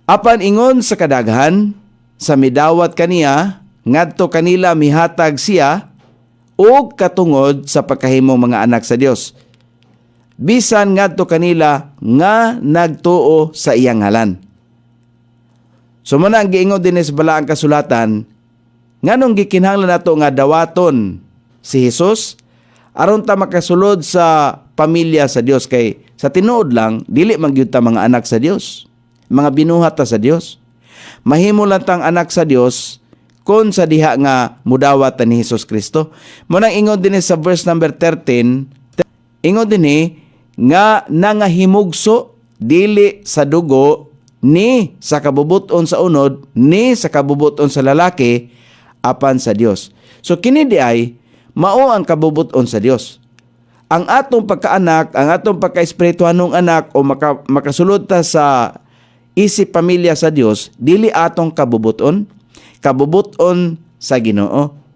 Apan ingon sa kadaghan, sa midawat kaniya, ngadto kanila mihatag siya, o katungod sa pagkahimong mga anak sa Dios. Bisan ngadto kanila nga nagtuo sa iyang ngalan. So muna ang giingon din sa balaang kasulatan, nganong gikinahanglan nato nga dawaton si Jesus aron ta makasulod sa pamilya sa Dios, kay sa tinuod lang dili man gyud ta mga anak sa Dios, mga binuhat ta sa Dios. Mahimo lang tang anak sa Dios kon sa diha nga mudawat ni Hesus Kristo. Munang ingon din sa verse number 13, ingon din nga nangahimugso dili sa dugo ni sa kabubuton sa unod ni sa kabubuton sa lalaki apan sa Dios. So kini di ay mao ang kabubuton sa Dios. Ang atong pagkaanak, ang atong pagka-espirituhanong anak o makasulod ta sa isip pamilya sa Dios, dili atong kabubuton sa Ginoo.